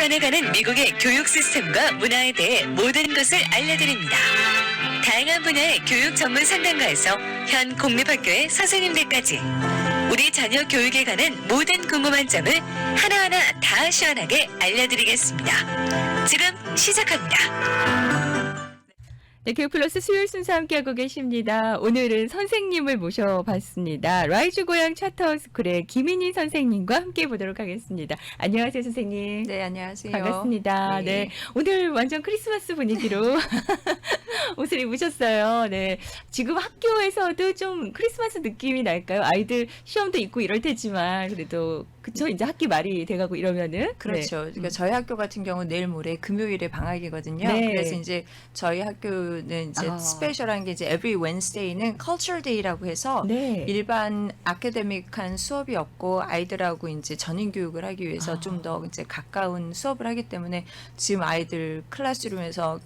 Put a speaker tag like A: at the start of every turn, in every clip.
A: 변해가는 미국의 교육 시스템과 문화에 대해 모든 것을 알려드립니다. 다양한 분야의 교육 전문 상담가에서 현 공립학교의 선생님들까지 우리 자녀 교육에 관한 모든 궁금한 점을 하나하나 다 시원하게 알려드리겠습니다. 지금 시작합니다.
B: 네, 교육플러스 수요일 순서 함께하고 계십니다. 오늘은 선생님을 모셔봤습니다. 라이즈 고양 차터스쿨의 김인희 선생님과 함께 보도록 하겠습니다. 안녕하세요, 선생님.
C: 네, 안녕하세요.
B: 반갑습니다. 네, 오늘 완전 크리스마스 분위기로 옷을 입으셨어요. 네, 지금 학교에서도 좀 크리스마스 느낌이 날까요? 아이들 시험도 있고 이럴 테지만 그래도 그쵸? 이제 학기 말이 돼가고 이러면은
C: 그렇죠. 그러니까 저희 학교 같은 경우는 내일 모레 금요일에 방학이거든요.
B: 네.
C: 그래서 이제 저희 학교는 이제 스페셜한 게 이제 every Wednesday는 Culture Day라고 해서
B: 네.
C: 일반 아카데믹한 수업이 없고 아이들하고 이제 전인 교육을 하기 위해서 좀 더 이제 가까운 수업을 하기 때문에 지금 아이들 클래스룸에서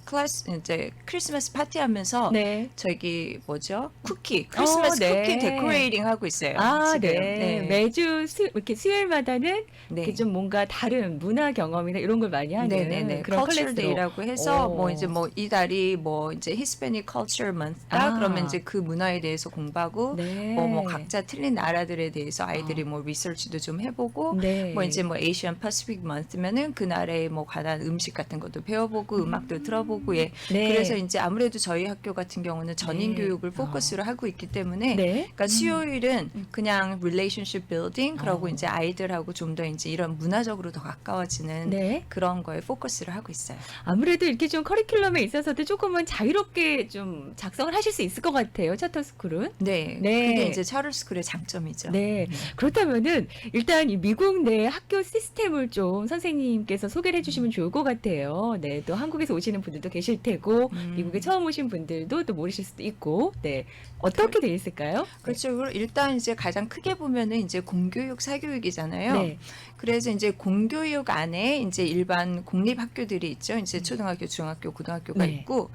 C: 이제 크리스마스 파티하면서
B: 네.
C: 저기 뭐죠? 쿠키 크리스마스
B: 네.
C: 쿠키 데코레이팅 하고 있어요.
B: 아,
C: 지금.
B: 네. 매주 이렇게 수요일마다는
C: 네.
B: 이렇게 좀 뭔가 다른 문화 경험이나 이런 걸 많이 하는
C: 네네네.
B: 그런
C: Culture
B: 클래스로.
C: Day라고 해서
B: 오.
C: 뭐 이제 뭐 이 달이 뭐 이제 Hispanic Culture Month다.
B: 아.
C: 그러면 이제 그 문화에 대해서 공부하고
B: 네.
C: 뭐 각자 틀린 나라들에 대해서 아이들이 뭐 리서치도 좀 해보고
B: 네.
C: 뭐 이제 뭐 Asian Pacific Month면은 그 나라의 뭐 관한 음식 같은 것도 배워보고 음악도 들어보고 예.
B: 네.
C: 그래서 이제 아무래도 저희 학교 같은 경우는 전인
B: 네.
C: 교육을 포커스로 하고 있기 때문에
B: 네.
C: 그러니까 수요일은 그냥 relationship building 그러고 이제 아이들하고 좀 더 이제 이런 문화적으로 더 가까워지는
B: 네.
C: 그런 거에 포커스를 하고 있어요.
B: 아무래도 이렇게 좀 커리큘럼에 있어서도 조금은 자유롭게 좀 작성을 하실 수 있을 것 같아요. 차터스쿨은.
C: 네,
B: 네.
C: 그게 이제 차를스쿨의 장점이죠.
B: 네. 그렇다면은 일단 이 미국 내 학교 시스템을 좀 선생님께서 소개를 해주시면 좋을 것 같아요. 네. 또 한국에서 오시는 분들도 계실 테고 미국에 처음 오신 분들도 또 모르실 수도 있고. 네. 어떻게 돼 있을까요?
C: 그렇죠. 그럼 일단 이제 가장 크게 보면은 이제 공교육, 사교육이잖아요.
B: 네.
C: 그래서 이제 공교육 안에 이제 일반 공립 학교들이 있죠. 이제 초등학교, 중학교, 고등학교가
B: 네.
C: 있고,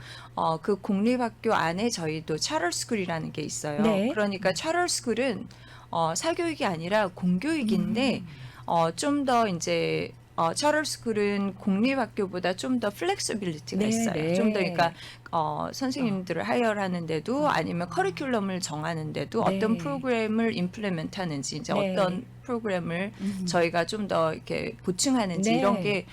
C: 그 공립 학교 안에 저희도 차럴스쿨이라는 게 있어요.
B: 네.
C: 그러니까 차럴스쿨은 사교육이 아니라 공교육인데, 좀 더 이제 차럴스쿨은 공립학교보다 좀 더 플렉서빌리티가
B: 네,
C: 있어요.
B: 네.
C: 좀 더 그러니까 선생님들을 하여하는데도 아니면 커리큘럼을 정하는데도
B: 네.
C: 어떤 프로그램을 임플리멘트 하는지 이제
B: 네.
C: 어떤 프로그램을 저희가 좀 더 이렇게 보충하는지
B: 네.
C: 이런 게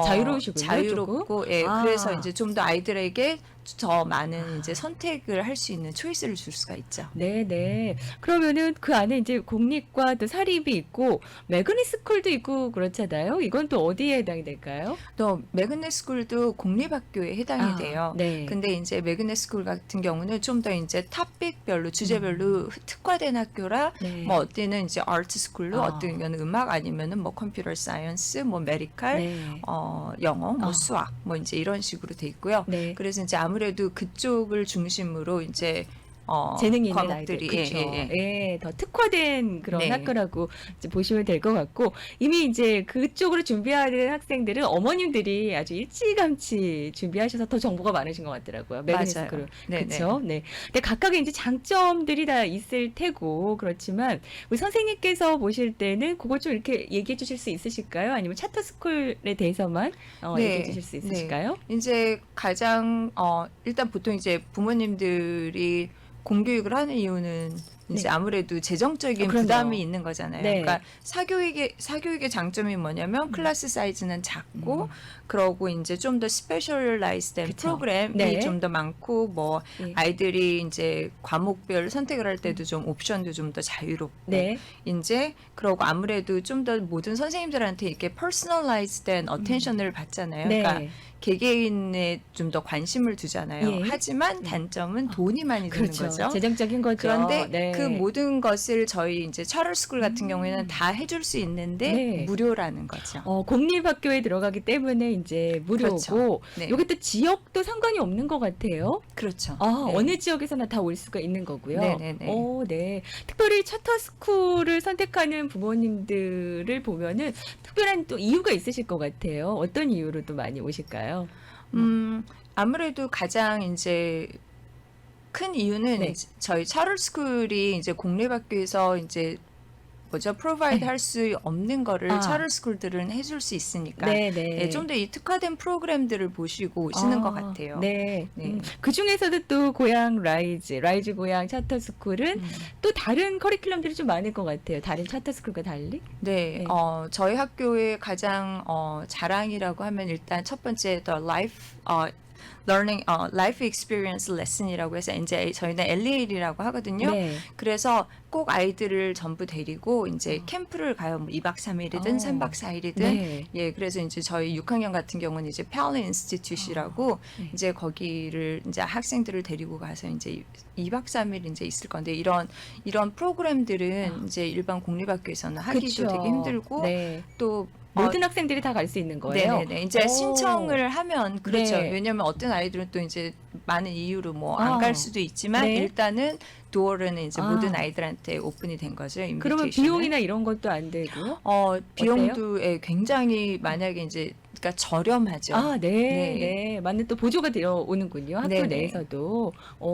B: 자유로우시군요,
C: 자유롭고 예,
B: 아.
C: 그래서 이제 좀 더 아이들에게 더 많은 이제 선택을 할 수 있는 초이스를 줄 수가 있죠.
B: 네, 네. 그러면은 그 안에 이제 공립과 또 사립이 있고 매그니스 스쿨도 있고 그렇잖아요. 이건 또 어디에 해당이 될까요?
C: 또 매그넷 스쿨도 공립학교에 해당이
B: 아,
C: 돼요.
B: 네.
C: 근데 이제 매그넷 스쿨 같은 경우는 좀 더 이제 토픽별로 주제별로 특화된 학교라
B: 네.
C: 뭐 어때는 이제 아트 스쿨로
B: 아.
C: 어떤 경우는 음악 아니면은 뭐 컴퓨터 사이언스 뭐 메디칼
B: 네.
C: 영어 뭐
B: 아.
C: 수학 뭐 이제 이런 식으로 돼 있고요.
B: 네.
C: 그래서 이제 아무래도 그쪽을 중심으로 이제
B: 재능이 있는
C: 과목들이
B: 아이들, 그렇죠.
C: 예, 예, 예.
B: 예, 더 특화된 그런
C: 네.
B: 학교라고 이제 보시면 될 것 같고 이미 이제 그쪽으로 준비하는 학생들은 어머님들이 아주 일찌감치 준비하셔서 더 정보가 많으신 것 같더라고요. 매그니스
C: 맞아요.
B: 스쿨.
C: 네,
B: 그렇죠. 네. 근데 각각의 이제 장점들이 다 있을 테고 그렇지만 우리 선생님께서 보실 때는 그걸 좀 이렇게 얘기해 주실 수 있으실까요? 아니면 차터 스쿨에 대해서만
C: 네.
B: 얘기해 주실 수 있으실까요?
C: 이제 가장 일단 보통 이제 부모님들이 공교육을 하는 이유는 이제
B: 네.
C: 아무래도 재정적인
B: 그럼요.
C: 부담이 있는 거잖아요.
B: 네.
C: 그러니까 사교육의 장점이 뭐냐면 클래스 사이즈는 작고 그러고 이제 좀 더 스페셜라이즈된
B: 그쵸.
C: 프로그램이
B: 네.
C: 좀 더 많고 뭐
B: 예.
C: 아이들이 이제 과목별 선택을 할 때도 좀 옵션도 좀 더 자유롭고
B: 네.
C: 이제 그러고 아무래도 좀 더 모든 선생님들한테 이렇게 퍼스널라이즈된 어텐션을 받잖아요.
B: 네.
C: 그러니까 개개인에 좀 더 관심을 두잖아요.
B: 예.
C: 하지만 단점은 돈이 많이 드는
B: 그렇죠.
C: 거죠.
B: 재정적인 거죠.
C: 그런데
B: 네.
C: 그 모든 것을 저희 이제 차럴스쿨 같은 경우에는 다 해줄 수 있는데
B: 네.
C: 무료라는 거죠.
B: 공립학교에 들어가기 때문에 이제 무료고,
C: 그렇죠. 네.
B: 요게 또 지역도 상관이 없는 것 같아요.
C: 그렇죠.
B: 아,
C: 네.
B: 어느 지역에서나 다 올 수가 있는 거고요.
C: 네네네.
B: 네. 특별히 차터스쿨을 선택하는 부모님들을 보면은 특별한 또 이유가 있으실 것 같아요. 어떤 이유로 또 많이 오실까요?
C: 아무래도 가장 이제 큰 이유는
B: 네.
C: 저희 차럴스쿨이 이제 공립학교에서 이제 프로바이드 할 수 없는 거를
B: 아.
C: 차터 스쿨들은 해줄 수 있으니까
B: 네, 네.
C: 좀 더 이 특화된 프로그램들을 보시고 오시는 것 같아요.
B: 네.
C: 네.
B: 그 중에서도 또 고향 라이즈 고향 차터 스쿨은 또 다른 커리큘럼들이 좀 많을 것 같아요. 다른 차터 스쿨과 달리.
C: 네,
B: 네.
C: 저희 학교의 가장 자랑이라고 하면 일단 첫 번째 The Life Learning Life Experience Lesson이라고 해서 이제 저희는 LEL이라고 하거든요.
B: 네.
C: 그래서 꼭 아이들을 전부 데리고 이제 캠프를 가요. 뭐 2박 3일이든 3박 4일이든.
B: 네.
C: 예, 그래서 이제 저희 6학년 같은 경우는 이제 Pali Institute이라고
B: 네.
C: 이제 거기를 이제 학생들을 데리고 가서 이제 2박 3일 이제 있을 건데 이런 프로그램들은 이제 일반 공립학교에서는 하기도
B: 그쵸.
C: 되게 힘들고
B: 네.
C: 또
B: 모든 학생들이 다 갈 수 있는 거예요.
C: 네네네. 이제
B: 오.
C: 신청을 하면 그렇죠.
B: 네.
C: 왜냐하면 어떤 아이들은 또 이제 많은 이유로 뭐 안
B: 아.
C: 갈 수도 있지만
B: 네.
C: 일단은 도어는 이제
B: 아.
C: 모든 아이들한테 오픈이 된 거죠.
B: 그러면
C: 인비테이션은.
B: 비용이나 이런 것도 안 되고요.
C: 비용도 굉장히 만약에 이제 그러니까 저렴하죠.
B: 아, 네,
C: 네.
B: 네. 맞는 또 보조가 들어오는군요. 학교
C: 네네.
B: 내에서도.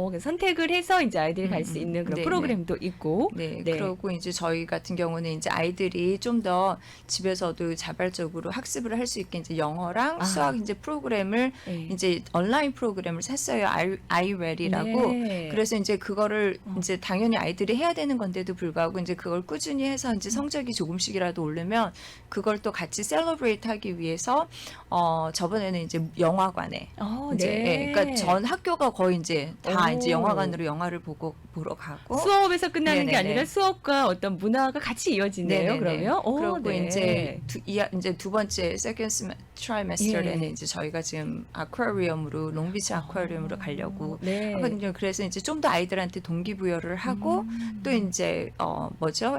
B: 그래서 선택을 해서 이제 아이들이 갈 수 있는 그런
C: 네네.
B: 프로그램도 있고.
C: 네,
B: 네.
C: 그리고 이제 저희 같은 경우는 이제 아이들이 좀 더 집에서도 자발적으로 학습을 할 수 있게 이제 영어랑
B: 아.
C: 수학 이제 프로그램을
B: 네.
C: 이제 온라인 프로그램을 샀어요. iReady라고.
B: 네.
C: 그래서 이제 그거를 이제 당연히 아이들이 해야 되는 건데도 불구하고 이제 그걸 꾸준히 해서 이제 성적이 조금씩이라도 오르면 그걸 또 같이 셀러브레이트 하기 위해서 저번에는 이제 영화관에 이제
B: 네.
C: 그러니까 전 학교가 거의 이제 다
B: 오.
C: 이제 영화관으로 영화를 보러 가고
B: 수업에서 끝나는 게
C: 네네네.
B: 아니라 수업과 어떤 문화가 같이 이어지네요.
C: 네네네.
B: 그러면.
C: 그리고
B: 네.
C: 이제 두 번째 second trimester에는
B: 예.
C: 이제 저희가 지금 아쿠아리움으로 롱비치 아쿠아리움으로 가려고
B: 네.
C: 하거든요. 그래서 이제 좀 더 아이들한테 동기부여를 하고 또 이제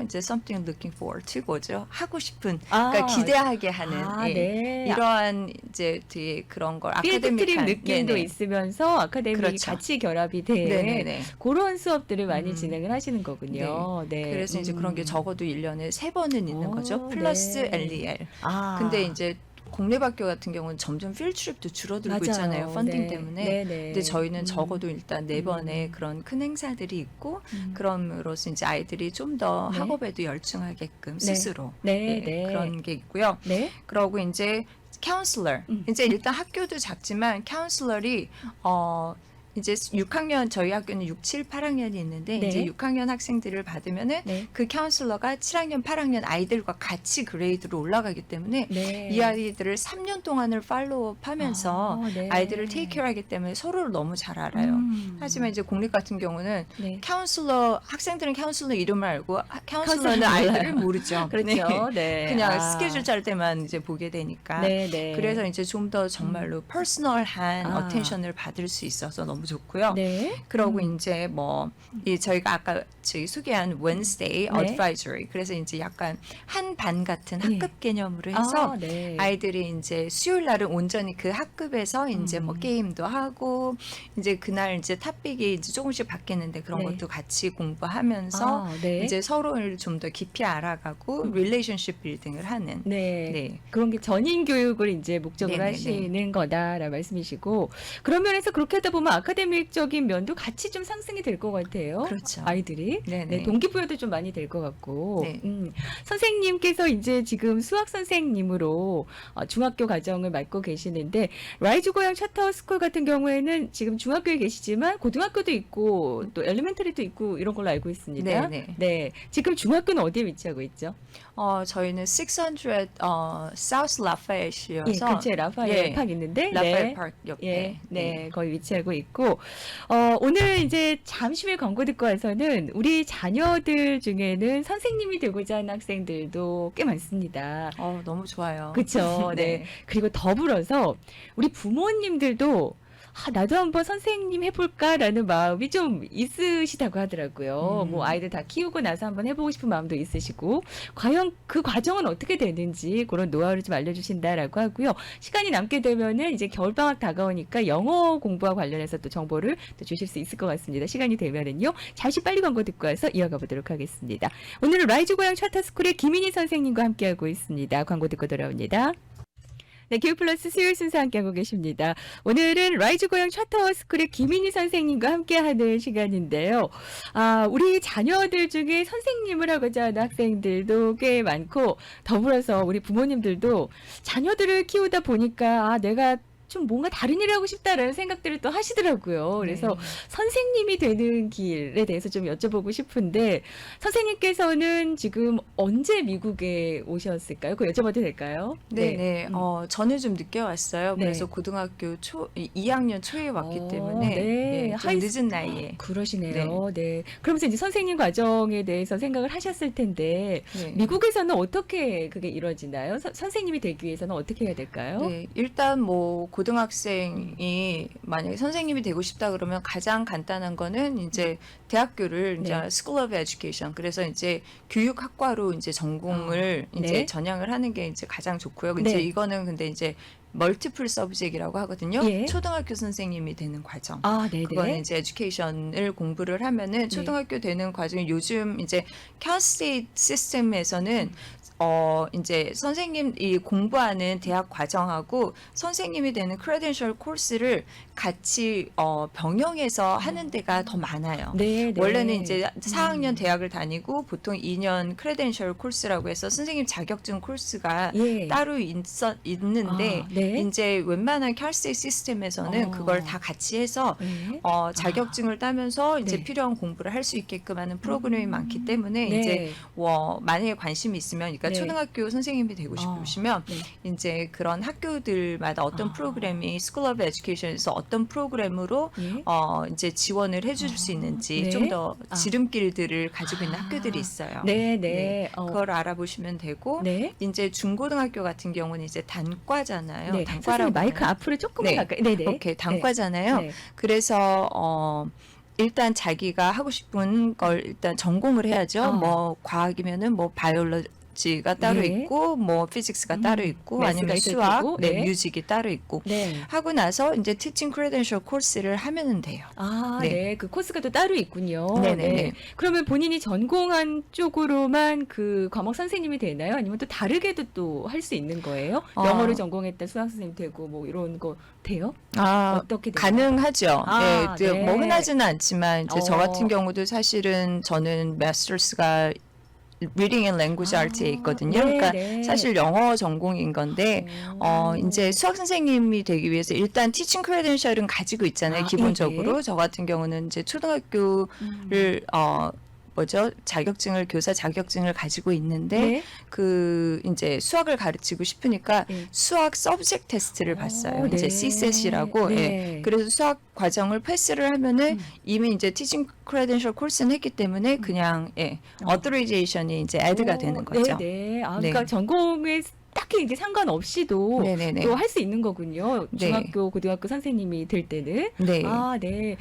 C: 이제 something looking forward to 뭐죠? 하고 싶은 그러니까 기대하게 하는 예.
B: 네.
C: 이러한 이제 되게 그런 걸
B: 필드트립
C: 아카데믹한
B: 느낌도
C: 네네.
B: 있으면서 아카데믹이
C: 그렇죠.
B: 같이 결합이 된
C: 네네네.
B: 그런 수업들을 많이 진행을 하시는 거군요. 네.
C: 그래서 이제 그런 게 적어도 1년에 3번은 있는 거죠. 플러스
B: 네.
C: LEL.
B: 아.
C: 근데 이제 공립학교 같은 경우는 점점 필드트립도 줄어들고
B: 맞아요.
C: 있잖아요. 펀딩
B: 네.
C: 때문에.
B: 네네.
C: 근데 저희는 적어도 일단 4번의 그런 큰 행사들이 있고 그럼으로써 이제 아이들이 좀 더
B: 네.
C: 학업에도 열중하게끔
B: 네.
C: 스스로
B: 네,
C: 예,
B: 네.
C: 그런 게 있고요.
B: 네.
C: 그러고 이제 카운슬러. 이제 일단 학교도 작지만 카운슬러리 이제 6학년 저희 학교는 6, 7, 8학년이 있는데
B: 네.
C: 이제 6학년 학생들을 받으면은
B: 네.
C: 그 카운슬러가 7학년, 8학년 아이들과 같이 그레이드로 올라가기 때문에
B: 네.
C: 이 아이들을 3년 동안을 팔로우하면서
B: 네.
C: 아이들을 테이크케어하기 때문에 서로를 너무 잘 알아요. 하지만 이제 공립 같은 경우는
B: 네.
C: 학생들은 카운슬러 이름을 알고 카운슬러는
B: 카운슬러
C: 아이들을
B: 몰라요.
C: 모르죠.
B: 그렇죠. 네.
C: 그냥
B: 아.
C: 스케줄 짤 때만 이제 보게 되니까.
B: 네, 네.
C: 그래서 이제 좀 더 정말로 퍼스널한
B: 아.
C: 어텐션을 받을 수 있어서 너무 좋고요.
B: 네.
C: 그러고 이제 저희가 아까 저희 소개한 Wednesday
B: 네.
C: Advisory 그래서 이제 약간 한 반 같은
B: 네.
C: 학급 개념으로 해서
B: 네.
C: 아이들이 이제 수요일 날은 온전히 그 학급에서 이제 뭐 게임도 하고 이제 그날 이제 탑픽이 이제 조금씩 바뀌는데 그런
B: 네.
C: 것도 같이 공부하면서
B: 네.
C: 이제 서로를 좀 더 깊이 알아가고 릴레이션십 빌딩을 하는
B: 네.
C: 네.
B: 그런 게 전인 교육을 이제 목적으로
C: 네네네.
B: 하시는 거다라는 말씀이시고 그런 면에서 그렇게 하다 보면 아카데믹적인 면도 같이 좀 상승이 될 것 같아요.
C: 그렇죠.
B: 아이들이
C: 네네.
B: 네, 동기부여도 좀 많이 될 것 같고
C: 네.
B: 선생님께서 이제 지금 수학 선생님으로 중학교 과정을 맡고 계시는데 라이즈 고향 차터 스쿨 같은 경우에는 지금 중학교에 계시지만 고등학교도 있고 또 엘리멘터리도 있고 이런 걸로 알고 있습니다.
C: 네네.
B: 네, 지금 중학교는 어디에 위치하고 있죠?
C: 저희는 600 South Lafayette이어서
B: 예, 근처에 라파엘
C: 네.
B: 팍 있는데
C: 라파엘
B: 네.
C: 파크 옆에
B: 예, 네, 거기 위치하고 있고, 오늘 이제 잠시 후에 광고 듣고 와서는 우리 자녀들 중에는 선생님이 되고자 하는 학생들도 꽤 많습니다.
C: 너무 좋아요.
B: 그쵸. 네. 그리고 더불어서 우리 부모님들도 나도 한번 선생님 해볼까라는 마음이 좀 있으시다고 하더라고요. 뭐 아이들 다 키우고 나서 한번 해보고 싶은 마음도 있으시고, 과연 그 과정은 어떻게 되는지 그런 노하우를 좀 알려주신다라고 하고요. 시간이 남게 되면은 이제 겨울방학 다가오니까 영어 공부와 관련해서 또 정보를 또 주실 수 있을 것 같습니다. 시간이 되면은요. 잠시 빨리 광고 듣고 와서 이어가 보도록 하겠습니다. 오늘은 라이즈 고향 차터스쿨의 김인희 선생님과 함께하고 있습니다. 광고 듣고 돌아옵니다. 네, 교육 플러스 수요일 순서 함께하고 계십니다. 오늘은 라이즈 고양 차터 스쿨의 김인희 선생님과 함께하는 시간인데요. 우리 자녀들 중에 선생님을 하고자 하는 학생들도 꽤 많고 더불어서 우리 부모님들도 자녀들을 키우다 보니까 내가 좀 뭔가 다른 일을 하고 싶다라는 생각들을 또 하시더라고요. 그래서
C: 네.
B: 선생님이 되는 길에 대해서 좀 여쭤보고 싶은데 선생님께서는 지금 언제 미국에 오셨을까요? 그거 여쭤봐도 될까요?
C: 네네. 저는 좀 늦게 왔어요.
B: 네.
C: 그래서 고등학교 2학년 초에 왔기 때문에
B: 네.
C: 좀
B: 하이-
C: 늦은 나이에.
B: 그러시네요. 네. 그러면서 이제 선생님 과정에 대해서 생각을 하셨을 텐데
C: 네.
B: 미국에서는 어떻게 그게 이루어지나요? 선생님이 되기 위해서는 어떻게 해야 될까요?
C: 네, 일단 뭐 고등학생이 만약에 선생님이 되고 싶다 그러면 가장 간단한 거는 이제 대학교를 이제
B: 네.
C: School of Education, 그래서 이제 교육학과로 이제 전공을
B: 네.
C: 이제 전향을 하는 게 이제 가장 좋고요.
B: 네.
C: 이제 이거는 근데 이제 멀티플 서브젝이라고 하거든요.
B: 예.
C: 초등학교 선생님이 되는 과정.
B: 네네.
C: 그거는 이제 에듀케이션을 공부를 하면은 초등학교 되는 과정이 요즘 이제 캘스테이트 시스템에서는 이제 선생님이 공부하는 대학 과정하고 선생님이 되는 크레덴셜 코र्스를 같이 병행해서 하는 데가 더 많아요.
B: 네, 네.
C: 원래는 이제 4학년 대학을 다니고 보통 2년 크레덴셜 코र्스라고 해서 선생님 자격증 코र्스가
B: 예.
C: 따로 있는데
B: 네.
C: 이제 웬만한 캘스테이트 시스템에서는
B: 어.
C: 그걸 다 같이 해서
B: 네.
C: 자격증을 따면서 이제
B: 네.
C: 필요한 공부를 할 수 있게끔 하는 프로그램이 많기 때문에
B: 네.
C: 이제 만약에 관심이 있으면, 그러니까
B: 네.
C: 초등학교 선생님이 되고 싶으시면
B: 네.
C: 이제 그런 학교들마다 어떤 프로그램이 School of Education에서 어떤 프로그램으로
B: 예.
C: 이제 지원을 해줄 수 있는지
B: 네.
C: 좀 더
B: 아.
C: 지름길들을 가지고 있는 학교들이 있어요.
B: 네, 네.
C: 네. 그걸 알아보시면 되고
B: 네.
C: 이제 중고등학교 같은 경우는 이제 단과잖아요.
B: 네.
C: 단과라고
B: 선생님 마이크
C: 하면.
B: 앞으로 조금만
C: 네.
B: 가까이. 네, 네.
C: 오케이, 단과잖아요.
B: 네.
C: 그래서 일단 자기가 하고 싶은 걸 일단 전공을 해야죠. 뭐 과학이면은 뭐 바이올로지가 따로
B: 네.
C: 있고 뭐 피직스가 따로 있고
B: 매스가
C: 아니면
B: 있을
C: 수학,
B: 테고.
C: 네,
B: 네.
C: 뮤직이 따로 있고
B: 네.
C: 하고 나서 이제 티칭 크레덴셜 코र्스를 하면은 돼요.
B: 네.
C: 네.
B: 그 코스가 또 따로 있군요.
C: 네네네.
B: 네. 그러면 본인이 전공한 쪽으로만 그 과목 선생님이 되나요? 아니면 또 다르게도 또 할 수 있는 거예요? 영어를 전공했다 수학 선생님 되고 뭐 이런 거 돼요? 어떻게 되나요?
C: 가능하죠. 네,
B: 네.
C: 뭐 흔하지는 않지만 이제 저
B: 어.
C: 같은 경우도 사실은 저는 마스터스가 Reading and Language Art에 있거든요.
B: 네,
C: 그러니까
B: 네.
C: 사실 영어 전공인 건데 이제 수학 선생님이 되기 위해서 일단 티칭 크레덴셜은 가지고 있잖아요. 기본적으로. 저 같은 경우는 이제 초등학교를 자격증을, 교사 자격증을 가지고 있는데
B: 네.
C: 그 이제 수학을 가르치고 싶으니까
B: 네.
C: 수학 서브젝트 테스트를 봤어요. 이제
B: 네.
C: CSET이라고.
B: 네.
C: 예. 그래서 수학 과정을 패스를 하면은 이미 이제 티칭 크레덴셜 코र्스는 했기 때문에 그냥 어토리제이션이 이제 애드가 되는 거죠.
B: 네, 네.
C: 네.
B: 그러니까 전공에 딱히 이게 상관없이도
C: 네네네.
B: 또 할 수 있는 거군요.
C: 네.
B: 중학교, 고등학교 선생님이 될 때는.
C: 네.
B: 네.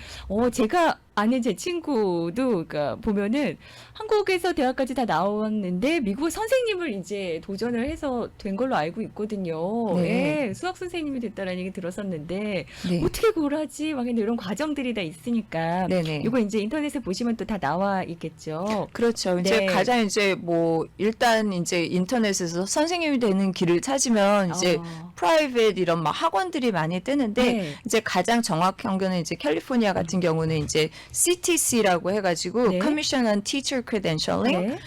B: 제가 아는 제 친구도 그러니까 보면은 한국에서 대학까지 다 나왔는데 미국 선생님을 이제 도전을 해서 된 걸로 알고 있거든요.
C: 네.
B: 예, 수학 선생님이 됐다라는 얘기 들었었는데
C: 네.
B: 어떻게 그걸 하지? 막 이런 과정들이 다 있으니까
C: 네네.
B: 이거 이제 인터넷에 보시면 또 다 나와 있겠죠.
C: 그렇죠. 이제
B: 네.
C: 가장 이제 뭐 일단 이제 인터넷에서 선생님이 되는 길을 찾으면 이제 프라이빗 이런 막 학원들이 많이 뜨는데
B: 네.
C: 이제 가장 정확한 거는 이제 캘리포니아 같은 경우는 이제 CTC라고 해가지고
B: 네.
C: Commission on Teacher Credentialing.
B: 네.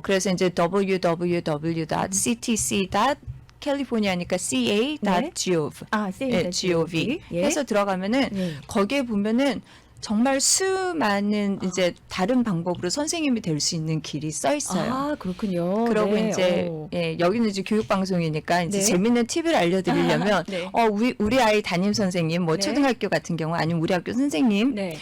C: 그래서 이제 www.ctc.california니까 ca.gov.
B: 세이다
C: gov 해서 들어가면은
B: 네.
C: 거기에 보면은 정말 수많은 이제 다른 방법으로 선생님이 될 수 있는 길이 써 있어요.
B: 그렇군요.
C: 그러고
B: 네.
C: 이제 여기는 이제 교육 방송이니까 이제
B: 네.
C: 재밌는 팁을 알려드리려면
B: 네.
C: 우리 아이 담임 선생님 뭐
B: 네.
C: 초등학교 같은 경우 아니면 우리 학교 선생님
B: 네.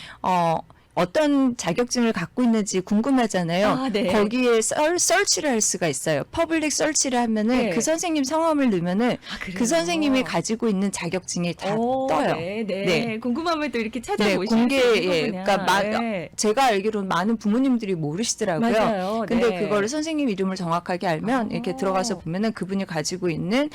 C: 어떤 자격증을 갖고 있는지 궁금하잖아요.
B: 네.
C: 거기에 설치를 할 수가 있어요. 퍼블릭 설치를 하면은
B: 네.
C: 그 선생님 성함을 넣으면은
B: 그래요?
C: 그 선생님이 가지고 있는 자격증이 다 떠요.
B: 네, 네.
C: 네.
B: 궁금하면 또 이렇게
C: 네,
B: 찾아보시면
C: 공개, 그러니까
B: 네.
C: 제가 알기로는 많은 부모님들이 모르시더라고요.
B: 맞아요.
C: 근데
B: 네.
C: 그거를 선생님 이름을 정확하게 알면 이렇게 들어가서 보면은 그분이 가지고 있는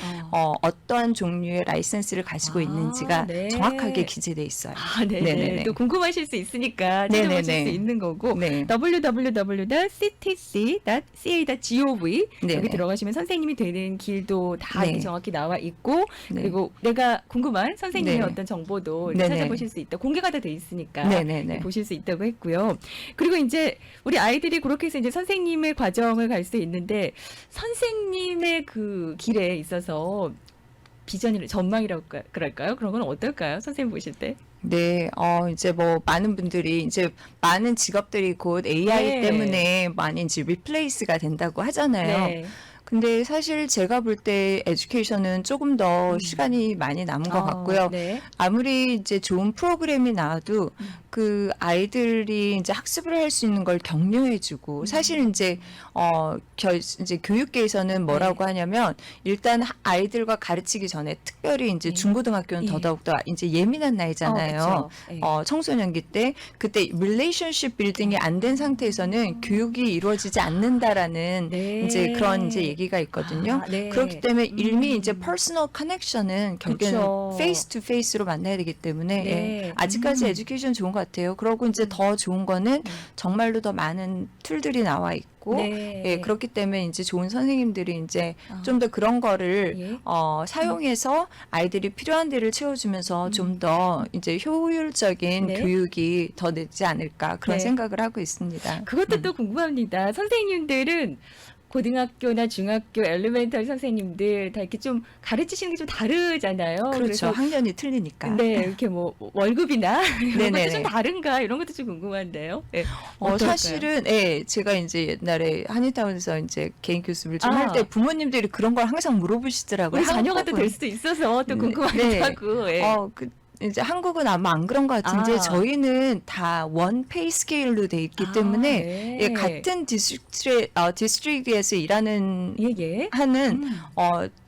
C: 어떠한 종류의 라이센스를 가지고 있는지가
B: 네.
C: 정확하게 기재돼 있어요.
B: 네.
C: 네네네.
B: 또 궁금하실 수 있으니까 찾아보실
C: 네네네.
B: 수 있는 거고
C: 네.
B: www.ctc.ca.gov
C: 네네.
B: 여기 들어가시면 선생님이 되는 길도 다
C: 네.
B: 이렇게 정확히 나와 있고
C: 네.
B: 그리고 내가 궁금한 선생님의
C: 네.
B: 어떤 정보도 이렇게
C: 네네.
B: 찾아보실 수 있다. 공개가 다 돼 있으니까
C: 네네네.
B: 보실 수 있다고 했고요. 그리고 이제 우리 아이들이 그렇게 해서 이제 선생님의 과정을 갈 수 있는데 선생님의 그 길에 있어서 비전이나 전망이라고 그럴까요? 그런 건 어떨까요? 선생님 보실 때?
C: 네, 이제 뭐 많은 분들이 이제 많은 직업들이 곧 AI
B: 네.
C: 때문에 많이 이제 리플레이스가 된다고 하잖아요.
B: 네.
C: 근데 사실 제가 볼 때 에듀케이션은 조금 더 시간이 많이 남은 것 같고요.
B: 네.
C: 아무리 이제 좋은 프로그램이 나와도 그 아이들이 이제 학습을 할 수 있는 걸 격려해주고 사실 이제 이제 교육계에서는 뭐라고 하냐면 일단 아이들과 가르치기 전에 특별히 이제
B: 예.
C: 중고등학교는
B: 예.
C: 더더욱더 이제 예민한 나이잖아요.
B: 그쵸. 예.
C: 청소년기 때 그때 릴레이션십 빌딩이 안 된 상태에서는 교육이 이루어지지 않는다라는
B: 네.
C: 이제 그런 이제 얘기가 있거든요.
B: 아, 네.
C: 그렇기 때문에 이미 이제 퍼스널 커넥션은 결국에는
B: 그쵸.
C: 페이스 투 페이스로 만나야 되기 때문에
B: 네.
C: 예. 아직까지 에듀케이션 좋은 것 같아요. 그러고 이제 더 좋은 거는 정말로 더 많은 툴들이 나와 있고
B: 네.
C: 예, 그렇기 때문에 이제 좋은 선생님들이 이제
B: 아.
C: 좀 더 그런 거를
B: 예.
C: 사용해서 아이들이 필요한 데를 채워주면서 좀 더 이제 효율적인
B: 네.
C: 교육이 더 되지 않을까 그런
B: 네.
C: 생각을 하고 있습니다.
B: 그것도 또 궁금합니다. 선생님들은 고등학교나 중학교, 엘리멘터리 선생님들 다 이렇게 좀 가르치시는 게 좀 다르잖아요.
C: 그렇죠.
B: 그래서
C: 학년이 틀리니까.
B: 네, 이렇게 뭐 월급이나 이런
C: 네네네.
B: 것도 좀 다른가 이런 것도 좀 궁금한데요. 네. 어떨까요?
C: 사실은 예, 제가 이제 옛날에 한인타운에서 이제 개인 교습을 좀
B: 아.
C: 할 때 부모님들이 그런 걸 항상 물어보시더라고요.
B: 우리 자녀가 또
C: 한국은-
B: 될 수도 있어서 또
C: 네.
B: 궁금하다고. 예.
C: 이제 한국은 아마 안 그런 것 같은데
B: 아.
C: 저희는 다 원 페이 스케일로 돼 있기
B: 아,
C: 때문에
B: 네.
C: 예, 같은 디스트릭트에서 일하는
B: 예, 예.
C: 하는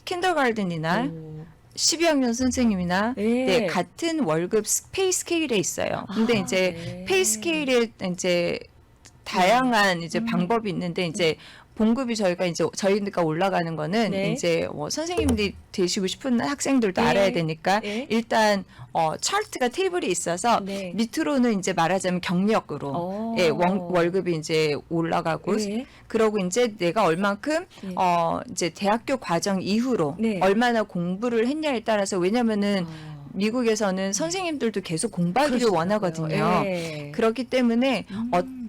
C: 킨더가든이나
B: 오.
C: 12학년 선생님이나
B: 네.
C: 네, 같은 월급 페이 스케일에 있어요. 근데
B: 아,
C: 이제
B: 네.
C: 페이 스케일에 이제 다양한 이제 방법이 있는데 이제 봉급이 저희가 이제 저희가 올라가는 거는
B: 네.
C: 이제 선생님들이 되시고 싶은 학생들도
B: 네.
C: 알아야 되니까
B: 네.
C: 일단 차트가 테이블이 있어서
B: 네.
C: 밑으로는 이제 말하자면 경력으로 예, 월급이 이제 올라가고
B: 네.
C: 그러고 이제 내가 얼만큼
B: 네.
C: 이제 대학교 과정 이후로
B: 네.
C: 얼마나 공부를 했냐에 따라서 왜냐면은
B: 어.
C: 미국에서는 선생님들도 계속 공부하기를
B: 그러시더라고요.
C: 원하거든요.
B: 예.
C: 그렇기 때문에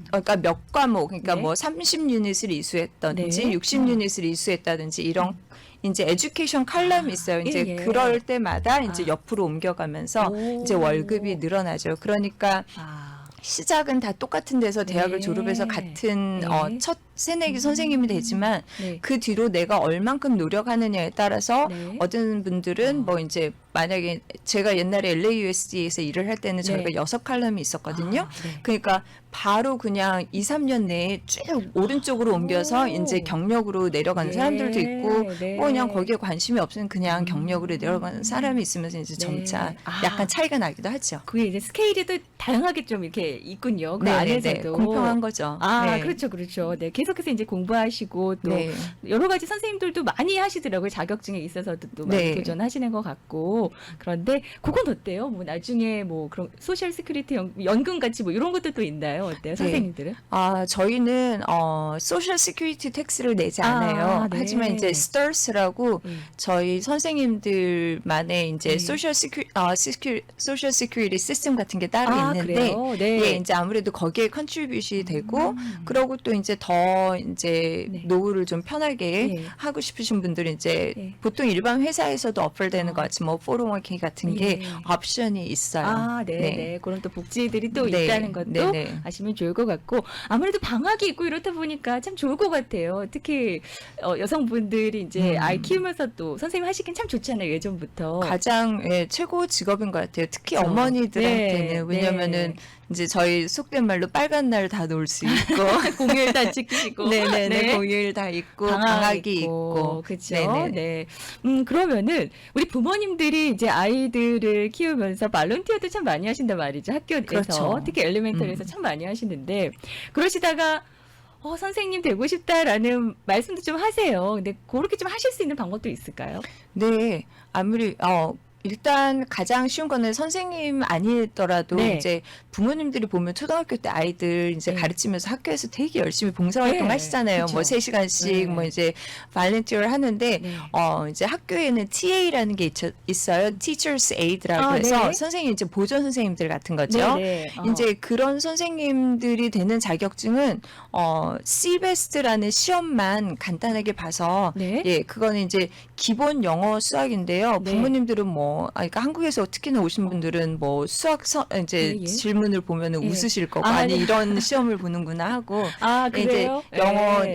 C: 그러니까 몇 과목, 그러니까
B: 네.
C: 뭐 30유닛을 이수했다든지
B: 네.
C: 60유닛을 이수했다든지 이런 이제 에듀케이션 칼럼이 있어요. 이제
B: 예, 예.
C: 그럴 때마다 이제
B: 아.
C: 옆으로 옮겨가면서
B: 오.
C: 이제 월급이 늘어나죠. 그러니까
B: 아.
C: 시작은 다 똑같은 데서 대학을
B: 네.
C: 졸업해서 같은
B: 네.
C: 첫 새내기 선생님이 되지만
B: 네.
C: 그 뒤로 내가 얼만큼 노력하느냐에 따라서
B: 네.
C: 어떤 분들은 뭐 이제 만약에 제가 옛날에 LAUSD에서 일을 할 때는 저희가
B: 네.
C: 6칼럼이 있었거든요.
B: 아, 네.
C: 그러니까 바로 그냥 2, 3년 내에 쭉 오른쪽으로 옮겨서
B: 오.
C: 이제 경력으로 내려가는
B: 네.
C: 사람들도 있고
B: 네.
C: 뭐 그냥 거기에 관심이 없으면 그냥 경력으로 내려가는 사람이 있으면서 이제 점차
B: 네. 아.
C: 약간 차이가 나기도 하죠.
B: 그게 이제 스케일이 또 다양하게 좀 이렇게 있군요. 그 안에서도.
C: 공평한 거죠.
B: 아,
C: 네.
B: 그렇죠, 그렇죠. 네, 계속해서 이제 공부하시고 또
C: 네.
B: 여러 가지 선생님들도 많이 하시더라고요. 자격증에 있어서도 또 많이
C: 네.
B: 도전하시는 것 같고. 그런데 그건 어때요? 뭐 나중에 뭐 그런 소셜 시큐리티 연금 같이 뭐 이런 것도 또 있나요? 어때요, 선생님들은?
C: 저희는 소셜 시큐리티 텍스를 내지 않아요.
B: 네.
C: 하지만 이제 STARS라고
B: 네.
C: 저희 선생님들만의 이제
B: 네.
C: 소셜 시큐리티 시스템 같은 게 따로
B: 아,
C: 있는데
B: 그래요? 네.
C: 예, 이제 아무래도 거기에 컨트리뷰션이 되고 그러고 또 이제 더 이제
B: 네.
C: 노후를 좀 편하게
B: 예.
C: 하고 싶으신 분들은 이제
B: 예.
C: 보통 일반 회사에서도 어플되는 것 같이 뭐 401k 같은 게
B: 예.
C: 옵션이 있어요.
B: 아, 네, 네. 그런 또 복지들이 또
C: 네.
B: 있다는 것도
C: 네, 네.
B: 아시면 좋을 것 같고 아무래도 방학이 있고 이렇다 보니까 참 좋을 것 같아요. 특히 여성분들이 이제 아이 키우면서 또 선생님 하시긴 참 좋잖아요. 예전부터.
C: 가장 최고 직업인 것 같아요. 특히
B: 그렇죠.
C: 어머니들한테는
B: 네,
C: 왜냐면은
B: 네.
C: 이제 저희 속된 말로 빨간 날 다 놀 수 있고
B: 공휴일 다 지키시고.
C: 네네네
B: 네.
C: 공휴일 다 있고
B: 방학
C: 방학이 있고
B: 그렇죠.
C: 네네.
B: 네. 그러면은 우리 부모님들이 이제 아이들을 키우면서 발론티어도 참 많이 하신단 말이죠. 학교에서
C: 그렇죠.
B: 특히 엘리멘터리에서 참 많이 하시는데 그러시다가 선생님 되고 싶다라는 말씀도 좀 하세요. 근데 그렇게 좀 하실 수 있는 방법도 있을까요?
C: 네 아무리 일단 가장 쉬운 거는 선생님 아니더라도
B: 네.
C: 이제 부모님들이 보면 초등학교 때 아이들 이제
B: 네.
C: 가르치면서 학교에서 되게 열심히 봉사활동
B: 네.
C: 하시잖아요. 뭐
B: 그쵸.
C: 3시간씩
B: 네.
C: 뭐 이제 발렌티어를 하는데
B: 네.
C: 이제 학교에는 TA라는 게 있어요. Teachers Aid라고 해서
B: 네.
C: 선생님 이제 보조 선생님들 같은 거죠.
B: 네.
C: 이제 그런 선생님들이 되는 자격증은 CBEST라는 시험만 간단하게 봐서
B: 네.
C: 예, 그거는 이제 기본 영어 수학인데요.
B: 네.
C: 부모님들은 그러니까 한국에서 특히나 오신 분들은 뭐 수학 이제
B: 예, 예.
C: 질문을 보면은
B: 예.
C: 웃으실 거고
B: 아,
C: 아니
B: 네.
C: 이런 시험을 보는구나 하고 이제
B: 그래요?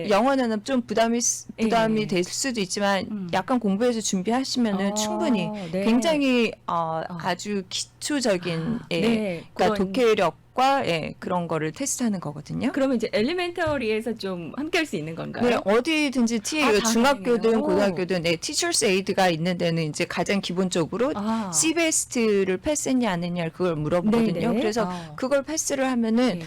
C: 영어는 좀 부담이
B: 예.
C: 될 수도 있지만 약간 공부해서 준비하시면은 충분히
B: 네.
C: 굉장히 아주 기초적인 예,
B: 네.
C: 그러니까
B: 그런-
C: 독해력과 예, 그런 거를 테스트하는 거거든요.
B: 그러면 이제 엘리멘터리에서 좀 함께 할 수 있는 건가요?
C: 네, 어디든지
B: 다
C: 중학교든
B: 다행이네요.
C: 고등학교든 네, 티처스 에이드가 있는 데는 이제 가장 기본적으로
B: 아.
C: CBEST를 패스했냐 안 했냐 그걸 물어보거든요.
B: 네네.
C: 그래서 그걸 패스를 하면은
B: 네.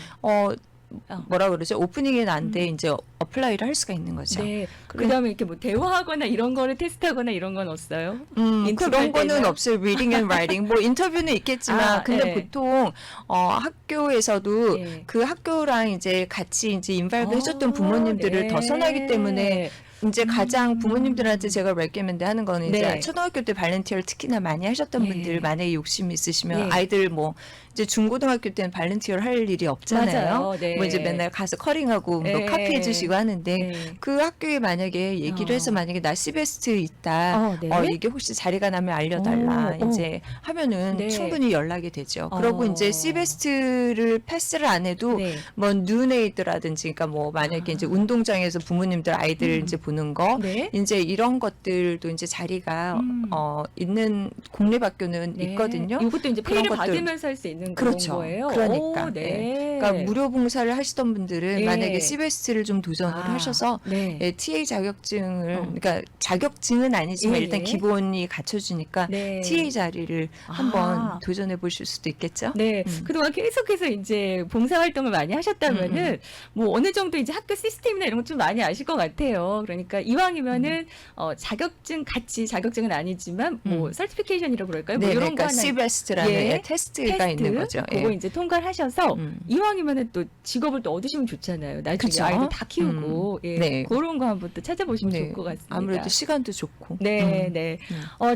C: 뭐라 그러죠? 오프닝은 안 돼. 이제 어플라이를 할 수가 있는 거죠.
B: 네. 그다음에 이렇게 뭐 대화하거나 이런 거를 테스트하거나 이런 건 없어요? 인터뷰할
C: 그런 거는
B: 때는?
C: 없어요. reading and writing. 뭐 인터뷰는 있겠지만, 근데
B: 네.
C: 보통 학교에서도
B: 예.
C: 그 학교랑 이제 같이 이제 인발브 해줬던 부모님들을
B: 네.
C: 더 선호하기 때문에 이제 가장 부모님들한테 제가 레코멘드 하는 거는 이제
B: 네.
C: 초등학교 때 발렌티어를 특히나 많이 하셨던
B: 예.
C: 분들 만약에 욕심이 있으시면
B: 예.
C: 아이들 뭐 이제 중고등학교 때는 발렌티어를 할 일이 없잖아요.
B: 맞아요. 네.
C: 뭐 이제 맨날 가서 커링하고 뭐
B: 예.
C: 카피해 주시고 하는데
B: 네.
C: 그 학교에 만약에 얘기를 해서 만약에 나 CBEST 있다.
B: 네.
C: 이게 혹시 자리가 나면 알려달라.
B: 오, 오.
C: 이제 하면은
B: 네.
C: 충분히 연락이 되죠. 그리고 이제 CBEST를 패스를 안 해도
B: 네.
C: 뭐 눈에이드라든지 그러니까 뭐 만약에 이제 운동장에서 부모님들 아이들 이제 보는 거
B: 네.
C: 이제 이런 것들도 이제 자리가 있는 공립학교는
B: 네.
C: 있거든요.
B: 이것도 이제
C: 그런
B: 페이를
C: 것들.
B: 받으면서 할 수 있는
C: 그렇죠.
B: 그런 거예요.
C: 그러니까.
B: 오, 네.
C: 예. 그러니까 무료 봉사를 하시던 분들은
B: 예.
C: 만약에 CBEST를 좀 도전을 하셔서
B: 네.
C: 예, TA 자격증을 그러니까 자격증은 아니지만
B: 예,
C: 일단
B: 예.
C: 기본이 갖춰주니까
B: 네.
C: TA 자리를
B: 아.
C: 한번 도전해 보실 수도 있겠죠.
B: 네, 그동안 계속해서 이제 봉사활동을 많이 하셨다면은 뭐 어느 정도 이제 학교 시스템이나 이런 거 좀 많이 아실 것 같아요. 그러니까 이왕이면은 자격증은 아니지만 뭐 설티피케이션이라고 그럴까요? 뭐
C: 네,
B: 이런 거
C: 그러니까
B: 하나
C: CBEST라는
B: 예.
C: 테스트가 있는 거죠.
B: 그거
C: 예.
B: 이제 통과를 하셔서 이왕이면은 또 직업을 또 얻으시면 좋잖아요. 나중에
C: 그쵸?
B: 아이들 다 키우고 예.
C: 네.
B: 그런 거 한번 또 찾아보시면
C: 네.
B: 좋을 것 같습니다.
C: 아무래도 시간도 좋고.
B: 네, 네.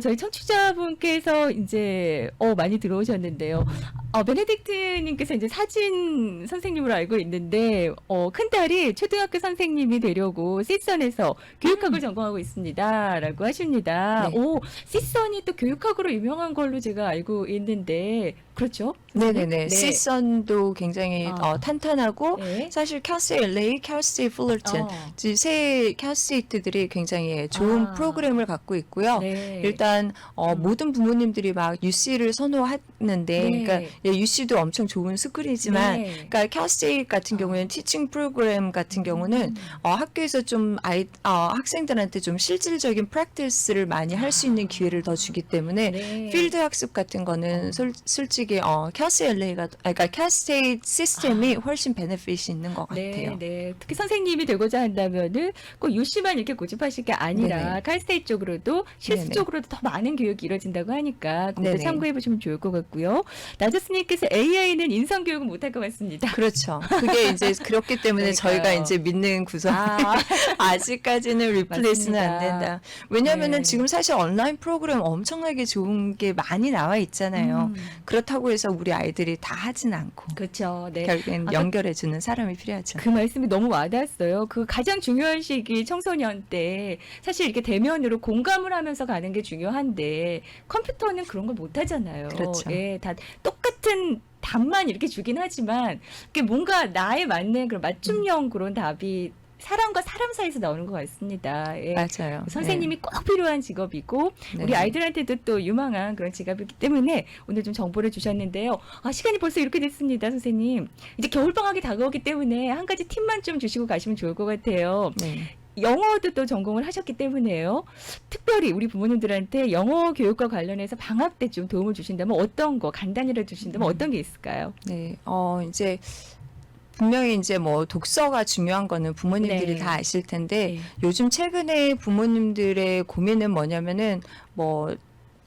B: 저희 청취자분께서 이제 많이 들어오셨는데요. 베네딕트님께서 이제 사진 선생님으로 알고 있는데 큰 딸이 초등학교 선생님이 되려고 시선에서 교육학을 전공하고 있습니다라고 하십니다.
C: 네.
B: 오, 시선이 또 교육학으로 유명한 걸로 제가 알고 있는데 그렇죠?
C: 네네네.
B: 네.
C: 시선도 굉장히 탄탄하고
B: 네.
C: 사실 캘시 LA, 캘시 풀러튼 세 캘시트들이 굉장히 좋은 프로그램을 갖고 있고요.
B: 네.
C: 일단 모든 부모님들이 막 UC를 선호하는데,
B: 네.
C: 그러니까 UC도 엄청 좋은 스쿨이지만,
B: 네.
C: 그러니까 캘시 같은 경우에는 티칭 프로그램 같은 경우는 학교에서 좀 학생들한테 좀 실질적인 프랙티스를 많이 할 수 있는 기회를 더 주기 때문에
B: 네.
C: 필드 학습 같은 거는 솔직히 캘시 LA가 그러니까 캘스테이트 시스템이 훨씬 베네핏이 있는 것 같아요.
B: 네, 네. 특히 선생님이 되고자 한다면은 꼭 UC만 이렇게 고집하실 게 아니라
C: 네네.
B: 칼스테이트 쪽으로도 실수
C: 네네.
B: 쪽으로도 더 많은 교육이 이루어진다고 하니까 그것도
C: 네네.
B: 참고해 보시면 좋을 것 같고요. 나저스님께서 AI는 인성 교육은 못할 것 같습니다.
C: 그렇죠. 그게 이제 그렇기 때문에
B: 그러니까요.
C: 저희가 이제 믿는 구성 아직까지는 리플레이스는 안
B: 맞습니다.
C: 된다. 왜냐하면은
B: 네.
C: 지금 사실 온라인 프로그램 엄청나게 좋은 게 많이 나와 있잖아요. 그렇다고 해서 우리 아이들이 다 하진 않고
B: 그렇죠. 네.
C: 결국엔 연결해주는 사람이 필요하죠.
B: 그 말씀이 너무 와닿았어요. 그 가장 중요한 시기 청소년 때 사실 이렇게 대면으로 공감을 하면서 가는 게 중요한데 컴퓨터는 그런 걸 못 하잖아요.
C: 그렇죠.
B: 예, 다 똑같은 답만 이렇게 주긴 하지만 그게 뭔가 나에 맞는 그런 맞춤형 그런 답이 사람과 사람 사이에서 나오는 것 같습니다. 예.
C: 맞아요.
B: 선생님이 꼭 필요한 직업이고
C: 네.
B: 우리 아이들한테도 또 유망한 그런 직업이기 때문에 오늘 좀 정보를 주셨는데요. 시간이 벌써 이렇게 됐습니다, 선생님. 이제 겨울방학이 다가오기 때문에 한 가지 팁만 좀 주시고 가시면 좋을 것 같아요.
C: 네.
B: 영어도 또 전공을 하셨기 때문에요. 특별히 우리 부모님들한테 영어 교육과 관련해서 방학 때 좀 도움을 주신다면 어떤 거, 간단히라도 주신다면 어떤 게 있을까요?
C: 네. 이제 분명히 이제 뭐 독서가 중요한 거는 부모님들이
B: 네.
C: 다 아실 텐데
B: 네.
C: 요즘 최근에 부모님들의 고민은 뭐냐면은 뭐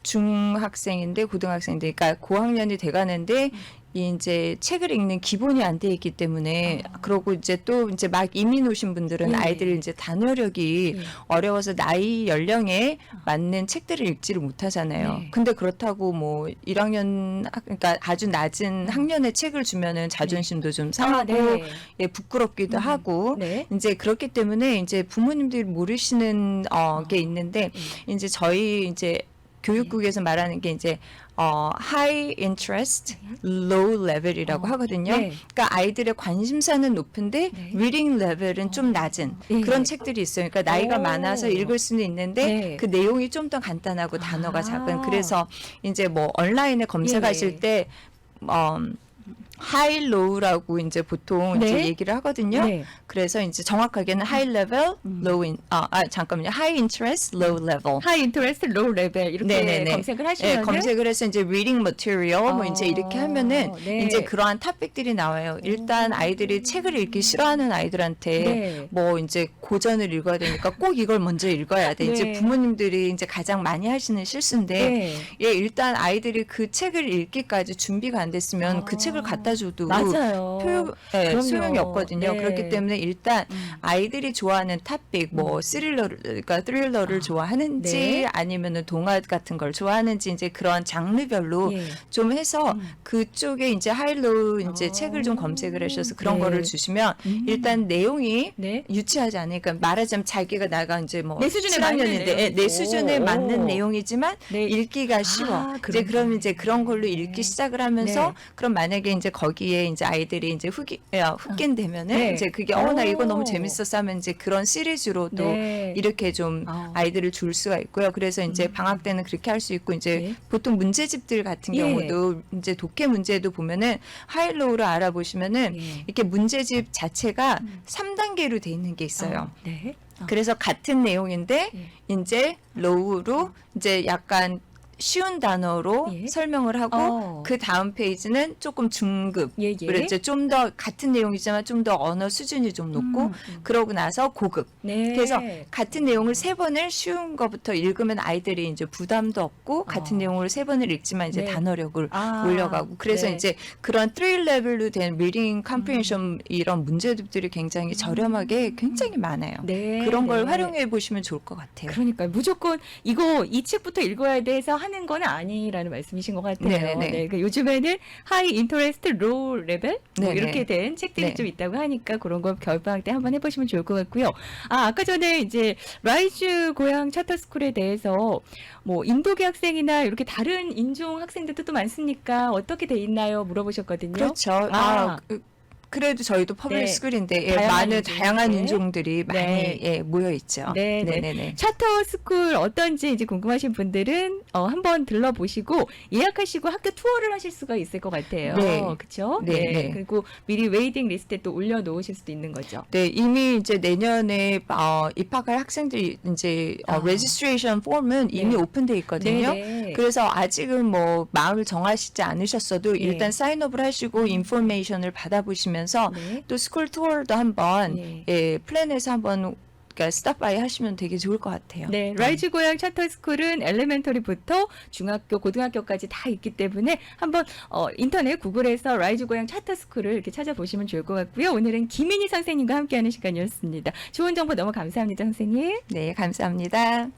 C: 중학생인데 고등학생인데 그러니까 고학년이 돼가는데 이제 책을 읽는 기본이 안 돼 있기 때문에 그러고 이제 또 이제 막 이민 오신 분들은
B: 네.
C: 아이들이 이제 단어력이
B: 네.
C: 어려워서 나이 연령에 맞는 책들을 읽지를 못하잖아요.
B: 네.
C: 근데 그렇다고 뭐 1학년 그러니까 아주 낮은 학년의 책을 주면은 자존심도 좀 상하고
B: 네.
C: 예, 부끄럽기도 하고
B: 네.
C: 이제 그렇기 때문에 이제 부모님들이 모르시는 게 있는데 이제 저희 이제 교육국에서 말하는 게 이제 high interest, low level이라고 하거든요.
B: 네.
C: 그러니까 아이들의 관심사는 높은데
B: 네.
C: reading level은 좀 낮은
B: 네.
C: 그런 책들이 있어요. 그러니까 나이가
B: 오.
C: 많아서 읽을 수는 있는데
B: 네.
C: 그 내용이 좀 더 간단하고 단어가
B: 아.
C: 작은. 그래서 이제 뭐 온라인에 검색하실
B: 예.
C: 때 high, low라고 이제 보통
B: 네.
C: 이제 얘기를 하거든요.
B: 네.
C: 그래서 이제 정확하게는 high level, low in 잠깐만요. high interest, low level.
B: 하이 인터레스트 로우 레벨 이렇게
C: 네네네.
B: 검색을 하시면
C: 네, 검색을 해서 이제 reading material 뭐 이제 이렇게 하면은
B: 네.
C: 이제 그러한 탑픽들이 나와요. 일단 아이들이 책을 읽기 싫어하는 아이들한테
B: 네.
C: 뭐 이제 고전을 읽어야 되니까 꼭 이걸 먼저 읽어야 돼. 이제
B: 네.
C: 부모님들이 이제 가장 많이 하시는 실수인데
B: 네.
C: 예, 일단 아이들이 그 책을 읽기까지 준비가 안 됐으면 그 책을 갖다 줘도
B: 맞아요. 그럼요.
C: 소용이 없거든요.
B: 네.
C: 그렇기 때문에 일단 아이들이 좋아하는 탑픽, 뭐 스릴러를 좋아하는지
B: 네.
C: 아니면은 동화 같은 걸 좋아하는지 이제 그런 장르별로
B: 예.
C: 좀 해서 그쪽에 이제 하일로 이제
B: 어.
C: 책을 좀 검색을 하셔서 그런
B: 네.
C: 거를 주시면 일단 내용이
B: 네.
C: 유치하지 않으니까 말하자면 자기가 나가 이제 뭐
B: 내 수준에 맞는
C: 7학년인데 내
B: 내용이고.
C: 수준에
B: 오.
C: 맞는 내용이지만
B: 네.
C: 읽기가 쉬워. 이제
B: 그러네.
C: 그럼 이제 그런 걸로 읽기 시작을 하면서
B: 네.
C: 그럼 만약에 이제 거기에 이제 아이들이 이제 흑인 되면은
B: 네.
C: 이제 그게 나 이거 너무
B: 오.
C: 재밌었어 하면 이제 그런 시리즈로 또
B: 네.
C: 이렇게 좀 아이들을 줄 수가 있고요. 그래서 이제 방학 때는 그렇게 할 수 있고 이제
B: 네.
C: 보통 문제집들 같은
B: 예.
C: 경우도 이제 독해 문제도 보면은 하이로우를 알아보시면은
B: 예.
C: 이렇게 문제집 자체가 3단계로 돼 있는 게 있어요.
B: 네.
C: 그래서 같은 내용인데
B: 예.
C: 이제 로우로 이제 약간 쉬운 단어로
B: 예.
C: 설명을 하고 그 다음 페이지는 조금 중급.
B: 예, 예.
C: 그랬죠. 좀 더 같은 내용이지만 좀 더 언어 수준이 좀 높고 그러고 나서 고급.
B: 네.
C: 그래서 같은 내용을 3번을 쉬운 거부터 읽으면 아이들이 이제 부담도 없고 같은 내용을 3번을 읽지만 이제
B: 네.
C: 단어력을
B: 아,
C: 올려가고 그래서
B: 네.
C: 이제 그런 3 레벨로 된 리딩 컴프리hen션 이런 문제집들이 굉장히 저렴하게 굉장히 많아요.
B: 네.
C: 그런 걸
B: 네.
C: 활용해 보시면 좋을 것 같아요.
B: 그러니까 무조건 이 책부터 읽어야 돼 해서 하는 건 아니라는 말씀이신 것 같아요.
C: 네네네.
B: 네, 그 요즘에는 하이 인터레스트 로우 레벨 뭐
C: 네네.
B: 이렇게 된 책들이
C: 네.
B: 좀 있다고 하니까 그런 거 겨울방학 때 한번 해보시면 좋을 것 같고요. 아까 전에 이제 라이즈 고향 차터스쿨에 대해서 뭐 인도계 학생이나 이렇게 다른 인종 학생들도 또 많습니까? 어떻게 돼 있나요? 물어보셨거든요.
C: 그렇죠. 그래도 저희도 퍼블릭
B: 네.
C: 스쿨인데
B: 다양한
C: 다양한
B: 인종들.
C: 인종들이 많이
B: 네.
C: 모여 있죠.
B: 네, 네.
C: 네네네.
B: 차터 스쿨 어떤지 이제 궁금하신 분들은 한번 들러보시고 예약하시고 학교 투어를 하실 수가 있을 것 같아요.
C: 네.
B: 그렇죠?
C: 네, 네.
B: 그리고 미리 웨이팅 리스트에 또 올려놓으실 수도 있는 거죠.
C: 네, 이미 이제 내년에 입학할 학생들이 이제 레지스트레이션 폼은 이미
B: 네.
C: 오픈돼 있거든요.
B: 네.
C: 그래서 아직은 뭐 마음을 정하시지 않으셨어도
B: 예.
C: 일단 사인업을 하시고 인포메이션을 받아보시면서
B: 네.
C: 또 스쿨 투어도 한번
B: 예.
C: 플랜해서 한번 그러니까 스탑바이 하시면 되게 좋을 것 같아요.
B: 네, 라이즈 고향 차터 스쿨은 엘레멘터리부터 중학교, 고등학교까지 다 있기 때문에 한번 인터넷 구글에서 라이즈 고향 차터 스쿨을 이렇게 찾아보시면 좋을 것 같고요. 오늘은 김인희 선생님과 함께하는 시간이었습니다. 좋은 정보 너무 감사합니다, 선생님.
C: 네, 감사합니다.